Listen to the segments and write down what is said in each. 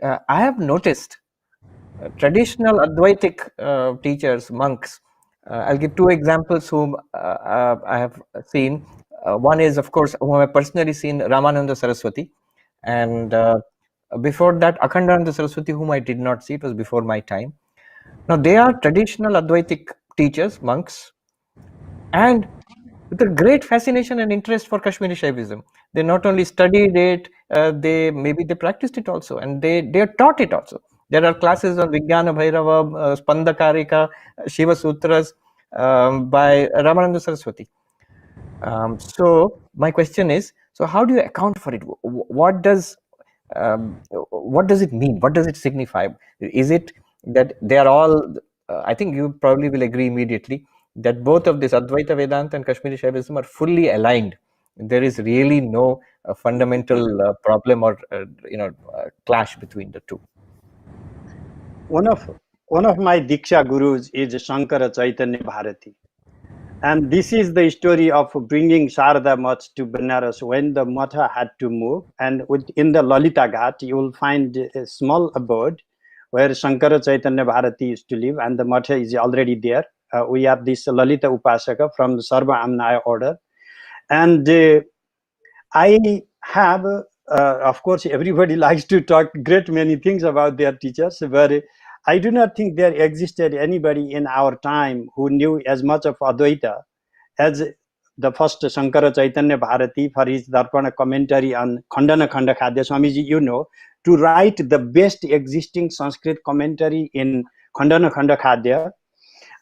I have noticed traditional Advaitic teachers, monks. I'll give two examples whom I have seen. One is, of course, whom I personally seen, Ramananda Saraswati, and before that, Akhandananda Saraswati, whom I did not see. It was before my time. Now, they are traditional Advaitic teachers, monks, and with a great fascination and interest for Kashmiri Shaivism. They not only studied it, they practiced it also, and they are taught it also. There are classes on Vijnana Bhairava, Spandakarika, Shiva Sutras by Ramananda Saraswati. So my question is: so how do you account for it? What does it mean? What does it signify? Is it that they are all? I think you probably will agree immediately that both of this Advaita Vedanta and Kashmiri Shaivism are fully aligned. There is really no fundamental problem or clash between the two. One of my Diksha gurus is Shankara Chaitanya Bharati. And this is the story of bringing Sharda Math to Benares when the Matha had to move. And in the Lalita Ghat, you will find a small abode where Shankara Chaitanya Bharati used to live, and the Matha is already there. We have this Lalita Upasaka from the Sarva Amnaya order. And I have, of course, everybody likes to talk great many things about their teachers, but I do not think there existed anybody in our time who knew as much of Advaita as the first Shankara Chaitanya Bharati for his Darpana commentary on Khandana Khanda Khadya. Swamiji, you know, to write the best existing Sanskrit commentary in Khandana Khanda Khadya,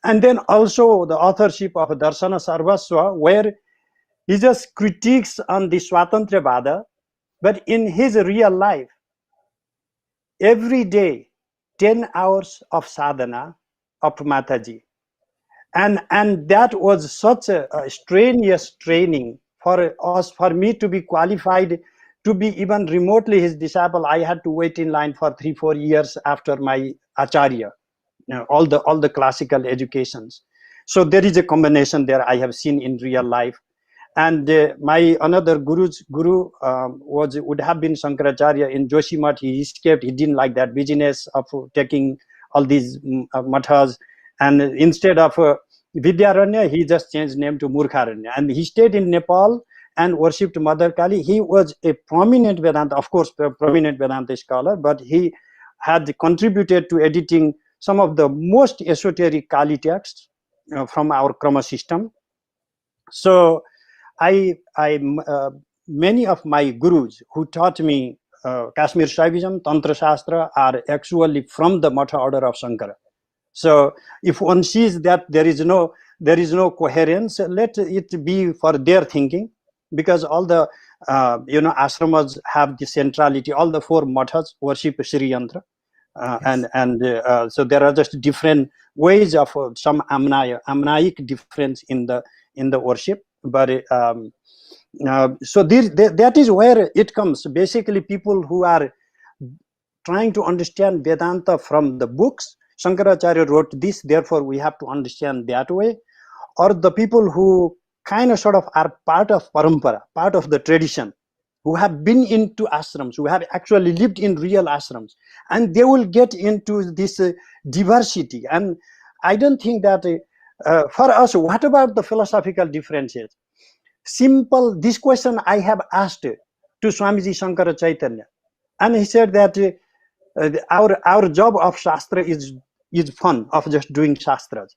and then also the authorship of Darshana Sarvasva, where he just critiques on the Swatantra Vada, but in his real life, every day, 10 hours of sadhana of Mataji. And that was such a strenuous training for us, for me to be qualified to be even remotely his disciple. I had to wait in line for 3-4 years after my acharya, all the classical educations. So there is a combination there I have seen in real life. And my another guru would have been Shankaracharya in Joshimath. He escaped. He didn't like that business of taking all these mathas, and instead of Vidyaranya, he just changed name to Murkharanya, and he stayed in Nepal and worshipped Mother Kali. He was a prominent Vedanta, of course, prominent Vedanta scholar, but he had contributed to editing some of the most esoteric Kali texts from our Krama system. So many of my gurus who taught me Kashmir Shaivism, Tantra Shastra are actually from the Matha order of Shankara. So if one sees that there is no coherence, let it be for their thinking, because all the ashramas have the centrality. All the 4 mathas worship Sri Yantra, yes. and so there are just different ways of some amnaic difference in the worship. But so that is where it comes. Basically, people who are trying to understand Vedanta from the books, Shankaracharya wrote this, therefore we have to understand that way, or the people who kind of sort of are part of parampara, part of the tradition, who have been into ashrams, who have actually lived in real ashrams, and they will get into this diversity. And I don't think that for us, what about the philosophical differences? Simple, this question I have asked to Swamiji Shankara Chaitanya, and he said that our job of Shastra is fun, of just doing Shastras.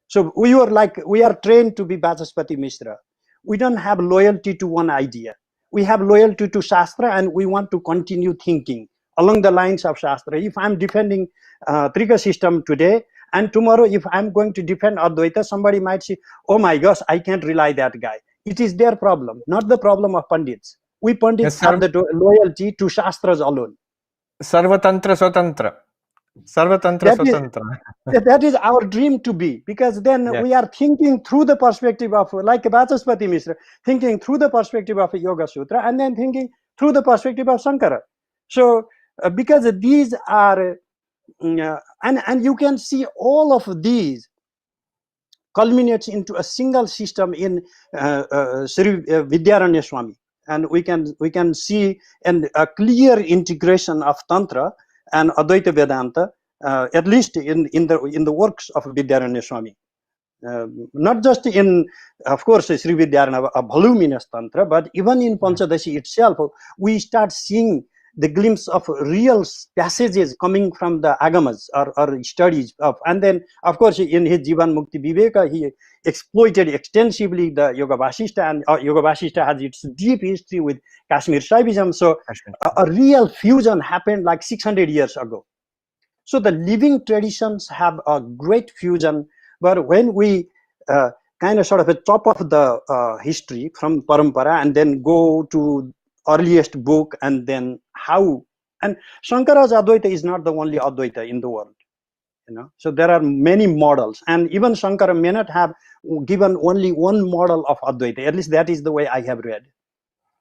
So we are trained to be Vachaspati Mishra. We don't have loyalty to one idea. We have loyalty to Shastra, and we want to continue thinking along the lines of Shastra. If I'm defending Trika system today, and tomorrow if I'm going to defend Advaita, somebody might say, oh my gosh, I can't rely that guy. It is their problem, not the problem of Pandits. We Pandits have the loyalty to Shastras alone. Sarvatantra Swatantra. Sarvatantra Swatantra. That is our dream to be, because then we are thinking through the perspective of, like Vachaspati Mishra, thinking through the perspective of a Yoga Sutra, and then thinking through the perspective of Shankara. So because these are, and you can see all of these culminates into a single system in Sri Vidyaranya Swami, and we can see a clear integration of Tantra and Advaita Vedanta, at least in the works of Vidyaranya Swami. Not just in, of course, Sri Vidyaranya, a voluminous Tantra, but even in Panchadashi itself, we start seeing the glimpse of real passages coming from the agamas or studies of, and then of course in his Jivan Mukti Viveka he exploited extensively the Yoga Vasishta, and Yoga Vasishta has its deep history with Kashmir Shaivism. So a real fusion happened like 600 years ago. So the living traditions have a great fusion, but when we kind of sort of a top of the history from Parampara and then go to earliest book, and then how, and Shankara's Advaita is not the only Advaita in the world, you know. So there are many models, and even Shankara may not have given only one model of Advaita. At least that is the way I have read.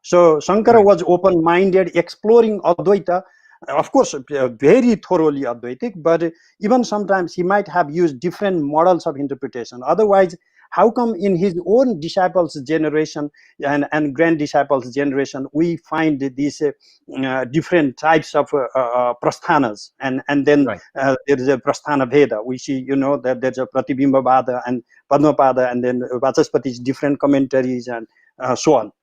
So Shankara was open-minded, exploring Advaita, of course, very thoroughly Advaitic, but even sometimes he might have used different models of interpretation. Otherwise, how come in his own disciples' generation and grand disciples' generation, we find these different types of prasthanas, and then there is a prasthana Veda. We see, you know, that there's a Pratibimba Vada and Padmapada, and then Vachaspati's different commentaries and so on.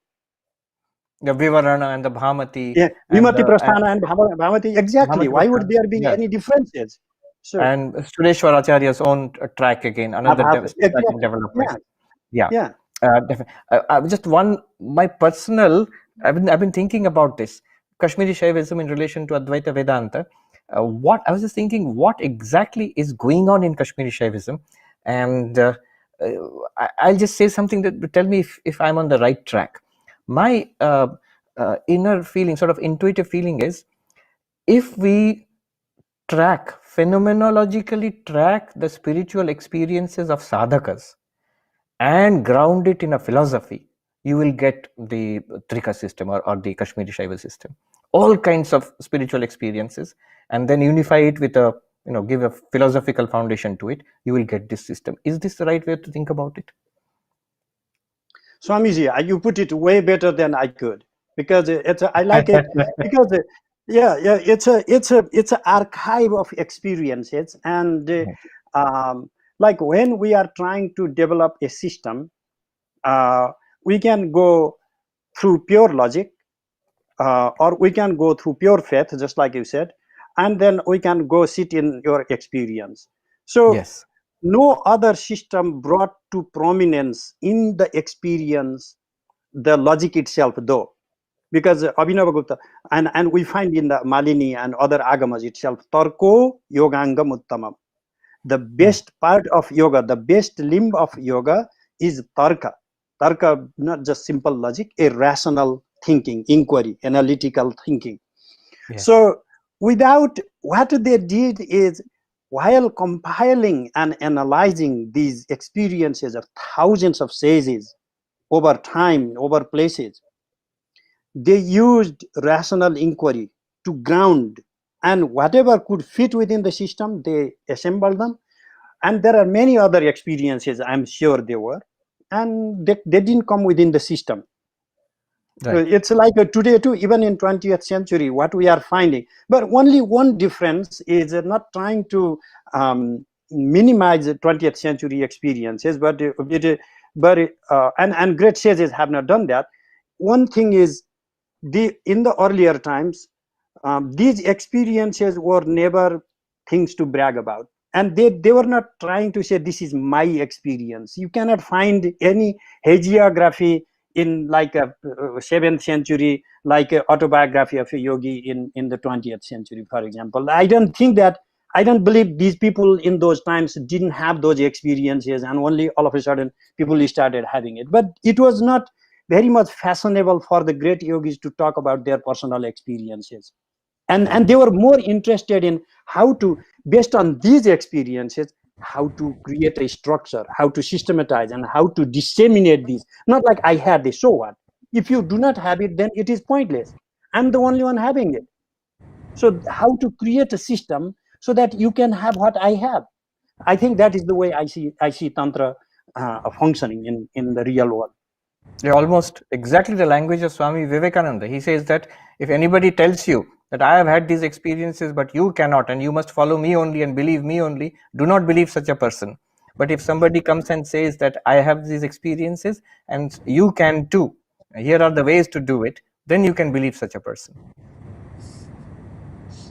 The Vivarana and the Bhamati. Yeah, Vimati Prasthana and Bhamati, exactly. Bhamati Why would there be yes. any differences? So, and Sureshwar Acharya's own track again, another development. Yeah. Just one, my personal, I've been thinking about this Kashmiri Shaivism in relation to Advaita Vedanta. What I was just thinking, what exactly is going on in Kashmiri Shaivism, and I'll just say something that tell me if I'm on the right track. My inner feeling, sort of intuitive feeling, is if we phenomenologically track the spiritual experiences of sadhakas and ground it in a philosophy, you will get the Trika system or the Kashmiri Shaiva system. All kinds of spiritual experiences, and then unify it with a, you know, give a philosophical foundation to it, you will get this system. Is this the right way to think about it? Swamiji, you put it way better than I could, because I like it because it's an archive of experiences, and like when we are trying to develop a system, we can go through pure logic, or we can go through pure faith, just like you said, and then we can go sit in your experience. So yes, no other system brought to prominence in the experience the logic itself, though, because Abhinavagupta, and we find in the Malini and other agamas itself, Tarko Yogangam Uttamam. The best part of yoga, the best limb of yoga is Tarka. Tarka, not just simple logic, a rational thinking, inquiry, analytical thinking. Yes. So without, what they did is, while compiling and analyzing these experiences of thousands of sages over time, over places, they used rational inquiry to ground, and whatever could fit within the system, they assembled them. And there are many other experiences, I'm sure there were, and they didn't come within the system. Right. It's like today too, even in 20th century, what we are finding. But only one difference is not trying to minimize the 20th century experiences, but and great sages have not done that. One thing is, in the earlier times, these experiences were never things to brag about. And they were not trying to say, this is my experience. You cannot find any hagiography in like a 7th century, like an autobiography of a yogi in the 20th century, for example. I don't believe these people in those times didn't have those experiences, and only all of a sudden people started having it. But it was not very much fashionable for the great yogis to talk about their personal experiences. And they were more interested in how to, based on these experiences, how to create a structure, how to systematize, and how to disseminate these. Not like I had this, so what? If you do not have it, then it is pointless. I'm the only one having it. So how to create a system so that you can have what I have? I think that is the way I see Tantra functioning in the real world. Yeah, almost exactly the language of Swami Vivekananda. He says that if anybody tells you that I have had these experiences, but you cannot, and you must follow me only and believe me only, do not believe such a person. But if somebody comes and says that I have these experiences and you can too, here are the ways to do it, then you can believe such a person.